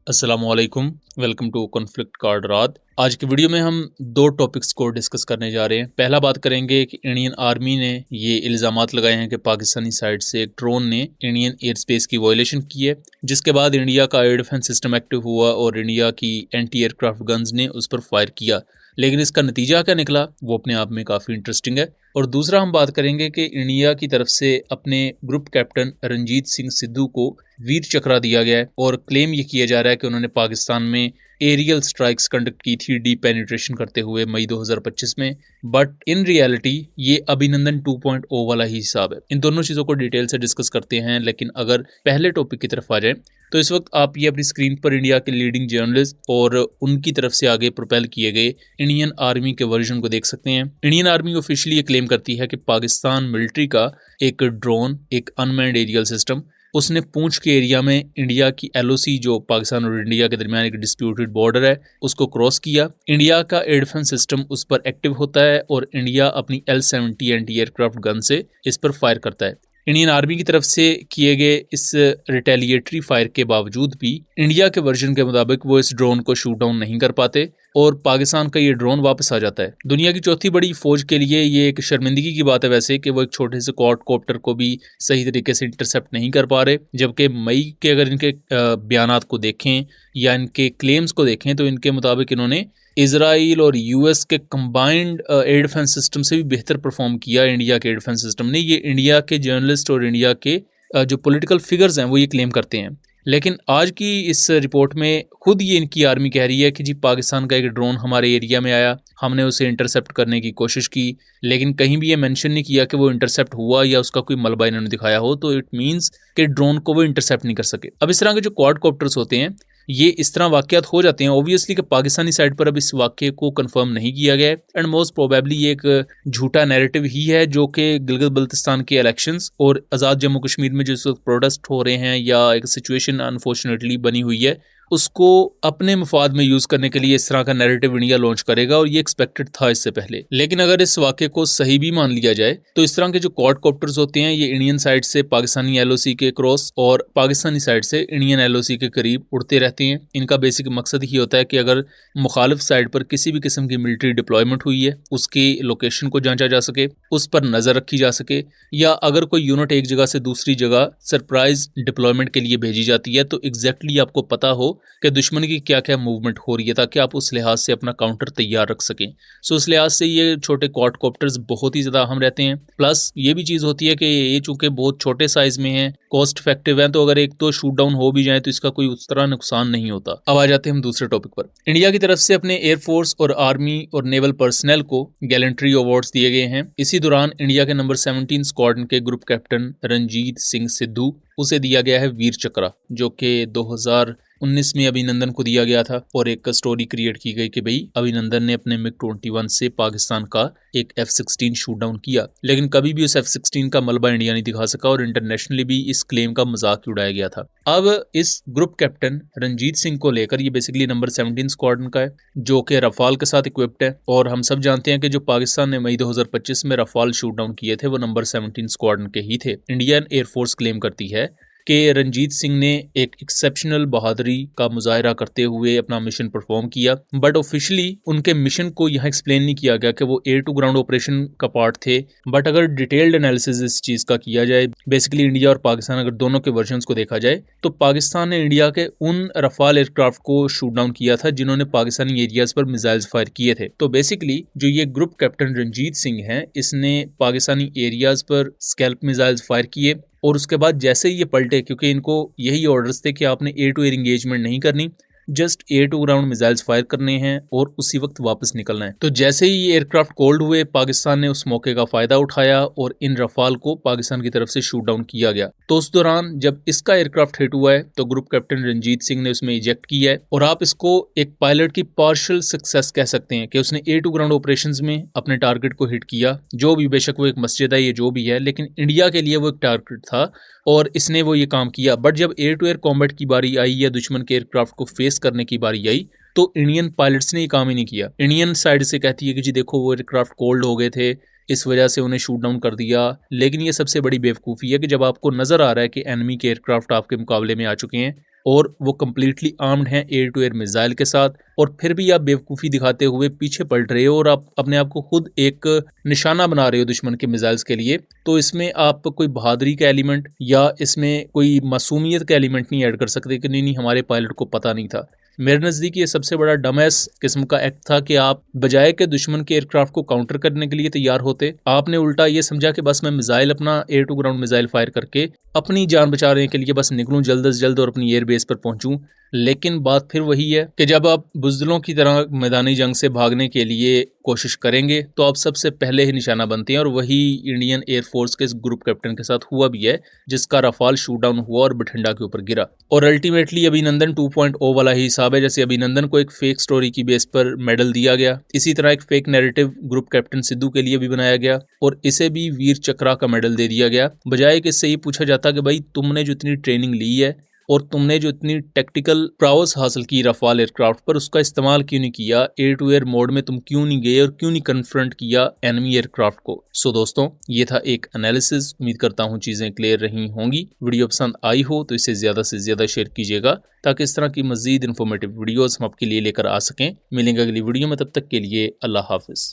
अस्सलामुअलैकुम, welcome to conflict card रात। आज की वीडियो में हम दो टॉपिक्स को डिस्कस करने जा रहे हैं। पहला बात करेंगे कि इंडियन आर्मी ने ये इल्ज़ामात लगाए हैं कि पाकिस्तानी साइड से एक ड्रोन ने इंडियन एयर स्पेस की वायलेशन की है, जिसके बाद इंडिया का एयर डिफेंस सिस्टम एक्टिव हुआ और इंडिया की एंटी एयरक्राफ्ट गन्स ने उस पर फायर किया। लेकिन इसका नतीजा क्या निकला वो अपने आप में काफ़ी इंटरेस्टिंग है। और दूसरा हम बात करेंगे कि इंडिया की तरफ से अपने ग्रुप कैप्टन रणजीत सिंह सिद्धू को वीर चक्रा दिया गया है और क्लेम ये किया जा रहा है कि उन्होंने पाकिस्तान में एरियल स्ट्राइक्स कंडक्ट की थी डीप पेनिट्रेशन करते हुए मई 2025 में। बट इन रियलिटी ये अभिनंदन 2.0 वाला ही हिसाब है। इन दोनों चीज़ों को डिटेल से डिस्कस करते हैं, लेकिन अगर पहले टॉपिक की तरफ आ जाए तो इस वक्त आप ये अपनी स्क्रीन पर इंडिया के लीडिंग जर्नलिस्ट और उनकी तरफ से आगे प्रोपेल किए गए इंडियन आर्मी के वर्जन को देख सकते हैं। इंडियन आर्मी ऑफिशियली ये क्लेम करती है कि पाकिस्तान मिलिट्री का एक ड्रोन, एक अनमैन्ड एरियल सिस्टम, उसने पूंछ के एरिया में इंडिया की एलओसी, जो पाकिस्तान और इंडिया के दरमियान एक डिस्प्यूटेड बॉर्डर है, उसको क्रॉस किया। इंडिया का एयर डिफेंस सिस्टम उस पर एक्टिव होता है और इंडिया अपनी L-70 एंटी एयरक्राफ्ट गन से इस पर फायर करता है। इंडियन आर्मी की तरफ से किए गए इस रिटेलिएटरी फायर के बावजूद भी इंडिया के वर्जन के मुताबिक वो इस ड्रोन को शूट डाउन नहीं कर पाते और पाकिस्तान का ये ड्रोन वापस आ जाता है। दुनिया की चौथी बड़ी फौज के लिए ये एक शर्मिंदगी की बात है वैसे कि वो एक छोटे से क्वाडकॉप्टर को भी सही तरीके से इंटरसेप्ट नहीं कर पा रहे, जबकि मई के अगर इनके बयानात को देखें या इनके क्लेम्स को देखें तो इनके मुताबिक इन्होंने इजराइल और यूएस के कंबाइंड एयर डिफेंस सिस्टम से भी बेहतर परफॉर्म किया इंडिया के एयर डिफेंस सिस्टम ने। ये इंडिया के जर्नलिस्ट और इंडिया के जो पॉलिटिकल फिगर्स हैं वो ये क्लेम करते हैं। लेकिन आज की इस रिपोर्ट में खुद ये इनकी आर्मी कह रही है कि जी पाकिस्तान का एक ड्रोन हमारे एरिया में आया, हमने उसे इंटरसेप्ट करने की कोशिश की, लेकिन कहीं भी ये मेंशन नहीं किया कि वो इंटरसेप्ट हुआ या उसका कोई मलबा इन्होंने दिखाया हो। तो इट मीन्स कि ड्रोन को वो इंटरसेप्ट नहीं कर सके। अब इस तरह के जो क्वाडकॉप्टर्स होते हैं ये इस तरह वाकयात हो जाते हैं ऑब्वियसली कि पाकिस्तानी साइड पर अब इस वाक्य को कंफर्म नहीं किया गया है एंड मोस्ट प्रोबेबली ये एक झूठा नैरेटिव ही है जो कि गिलगित बल्तिस्तान के इलेक्शंस और आज़ाद जम्मू कश्मीर में जो इस वक्त प्रोटेस्ट हो रहे हैं या एक सिचुएशन अनफॉर्चुनेटली बनी हुई है उसको अपने मफाद में यूज करने के लिए इस तरह का नैरेटिव इंडिया लॉन्च करेगा और ये एक्सपेक्टेड था इससे पहले। लेकिन अगर इस वाक्य को सही भी मान लिया जाए तो इस तरह के जो क्वाडकॉप्टर्स होते हैं ये इंडियन साइड से पाकिस्तानी एलओसी के क्रॉस और पाकिस्तानी साइड से इंडियन एलओसी के करीब उड़ते रहते हैं। इनका बेसिक मकसद ही होता है कि अगर मुखालिफ साइड पर किसी भी किस्म की मिलिट्री डिप्लॉयमेंट हुई है उसकी लोकेशन को जांचा जा सके, उस पर नजर रखी जा सके, या अगर कोई यूनिट एक जगह से दूसरी जगह सरप्राइज डिप्लॉयमेंट के लिए भेजी जाती है तो एग्जैक्टली आपको पता हो कि दुश्मन की क्या क्या मूवमेंट हो रही है ताकि आप उस लिहाज से अपना काउंटर तैयार रख सकें। सो उस लिहाज से ये छोटे क्वाडकॉप्टर्स बहुत ही ज़्यादा अहम रहते हैं। प्लस ये भी चीज़ होती है कि ये चूँकि बहुत छोटे साइज़ में हैं, कॉस्ट इफेक्टिव हैं, तो अगर एक तो शूट डाउन हो भी जाए तो इसका कोई उस तरह नुकसान नहीं होता। अब आ जाते हैं हम दूसरे टॉपिक पर। इंडिया की तरफ से अपने एयरफोर्स और आर्मी और नेवल पर्सनल को गैलेंट्री अवार्ड्स दिए गए हैं। इसी दौरान इंडिया के नंबर 17 स्क्वाड्रन के ग्रुप कैप्टन रणजीत सिंह सिद्धू, उसे दिया गया है वीर चक्रा, जो कि 2019 में अभिनंदन को दिया गया था और एक स्टोरी क्रिएट की गई कि भाई अभिनंदन ने अपने MiG-21 से पाकिस्तान का एक F-16 शूट डाउन किया, लेकिन कभी भी उस F-16 का मलबा इंडिया नहीं दिखा सका और इंटरनेशनली भी इस क्लेम का मजाक उड़ाया गया था। अब इस ग्रुप कैप्टन रणजीत सिंह को लेकर ये बेसिकली नंबर 17 स्क्वाड्रन का है जो कि रफाल के साथ इक्विप्ड है और हम सब जानते हैं कि जो पाकिस्तान ने मई 2025 में रफाल शूट डाउन किए थे वो नंबर 17 स्क्वाड्रन के ही थे। इंडियन एयरफोर्स क्लेम करती है कि रणजीत सिंह ने एक एक्सेप्शनल बहादुरी का मुजाहरा करते हुए अपना मिशन परफॉर्म किया, बट ऑफिशियली उनके मिशन को यहाँ एक्सप्लेन नहीं किया गया कि वो एयर टू ग्राउंड ऑपरेशन का पार्ट थे। बट अगर डिटेल्ड एनालिसिस इस चीज़ का किया जाए, बेसिकली इंडिया और पाकिस्तान अगर दोनों के वर्जन्स को देखा जाए, तो पाकिस्तान ने इंडिया के उन रफाल एयरक्राफ्ट को शूट डाउन किया था जिन्होंने पाकिस्तानी एरियाज पर मिसाइल्स फायर किए थे। तो बेसिकली जो ये ग्रुप कैप्टन रणजीत सिंह है, इसने पाकिस्तानी एरियाज पर स्कैल्प मिसाइल्स फायर किए और उसके बाद जैसे ही ये पलटे, क्योंकि इनको यही ऑर्डर्स थे कि आपने एयर टू एयर इंगेजमेंट नहीं करनी, just air to ground missiles fire करने हैं और उसी वक्त वापस निकलना है। तो जैसे ही ये एयरक्राफ्ट कोल्ड हुए, पाकिस्तान ने उस मौके का फायदा उठाया और इन रफाल को पाकिस्तान की तरफ से शूट डाउन किया गया। तो उस दौरान जब इसका एयरक्राफ्ट हिट हुआ है तो ग्रुप कैप्टन रणजीत सिंह ने उसमें इजेक्ट किया है और आप इसको एक पायलट की पार्शियल सक्सेस कह सकते हैं कि उसने एयर टू ग्राउंड ऑपरेशंस में अपने टारगेट को हिट किया, जो भी, बेशक वो एक मस्जिद है, ये जो भी है, लेकिन इंडिया के लिए वो एक टारगेट था और इसने वो ये काम किया। बट जब एयर टू एयर कॉम्बैट की बारी आई या दुश्मन के एयरक्राफ्ट को फेस करने की बारी आई तो इंडियन पायलट्स ने ये काम ही नहीं किया। इंडियन साइड से कहती है कि जी देखो वो एयरक्राफ्ट कोल्ड हो गए थे, इस वजह से उन्हें शूट डाउन कर दिया। लेकिन ये सबसे बड़ी बेवकूफ़ी है कि जब आपको नज़र आ रहा है कि एनिमी के एयरक्राफ्ट आपके मुकाबले में आ चुके हैं और वो कम्प्लीटली आर्म्ड हैं एयर टू एयर मिसाइल के साथ, और फिर भी आप बेवकूफ़ी दिखाते हुए पीछे पड़ रहे हो और आप अपने आप को खुद एक निशाना बना रहे हो दुश्मन के मिसाइल्स के लिए। तो इसमें आप कोई बहादुरी का एलिमेंट या इसमें कोई मासूमियत का एलिमेंट नहीं ऐड कर सकते कि नहीं हमारे पायलट को पता नहीं था। मेरे नज़दीक ये सबसे बड़ा डमएस किस्म का एक्ट था कि आप बजाय के दुश्मन के एयरक्राफ्ट को काउंटर करने के लिए तैयार होते, आपने उल्टा ये समझा कि बस मैं मिसाइल अपना air to ground missile fire करके अपनी जान बचाने के लिए बस निकलूं जल्द से जल्द और अपनी एयर बेस पर पहुंचूं। लेकिन बात फिर वही है कि जब आप बुज़दिलों की तरह मैदानी जंग से भागने के लिए कोशिश करेंगे तो आप सबसे पहले ही निशाना बनते हैं, और वही इंडियन एयरफोर्स के इस ग्रुप कैप्टन के साथ हुआ भी है जिसका रफाल शूट डाउन हुआ और बठिंडा के ऊपर गिरा। और अल्टीमेटली अभिनंदन 2.0 वाला ही हिसाब है। जैसे अभिनंदन को एक फेक स्टोरी की बेस पर मेडल दिया गया, इसी तरह एक fake narrative group captain Sidhu के लिए भी बनाया गया और इसे भी वीर चक्रा का मेडल दे दिया गया। बजाय कि इससे ये पूछा जाता कि भाई तुमने जो इतनी ट्रेनिंग ली है और तुमने जो इतनी टेक्टिकल प्राउस हासिल की रफाल एयरक्राफ्ट पर, उसका इस्तेमाल क्यों नहीं किया, एयर टू एयर मोड में तुम क्यों नहीं गए और क्यों नहीं कन्फ्रंट किया एनिमी एयरक्राफ्ट को। सो दोस्तों, ये था एक एनालिसिस। उम्मीद करता हूँ चीज़ें क्लियर रही होंगी। वीडियो पसंद आई हो तो इसे ज़्यादा से ज़्यादा शेयर कीजिएगा ताकि इस तरह की मज़ीद इन्फॉर्मेटिव वीडियोज़ हम आपके लिए लेकर आ सकें। मिलेंगे अगली वीडियो में, तब तक के लिए अल्लाह हाफिज़।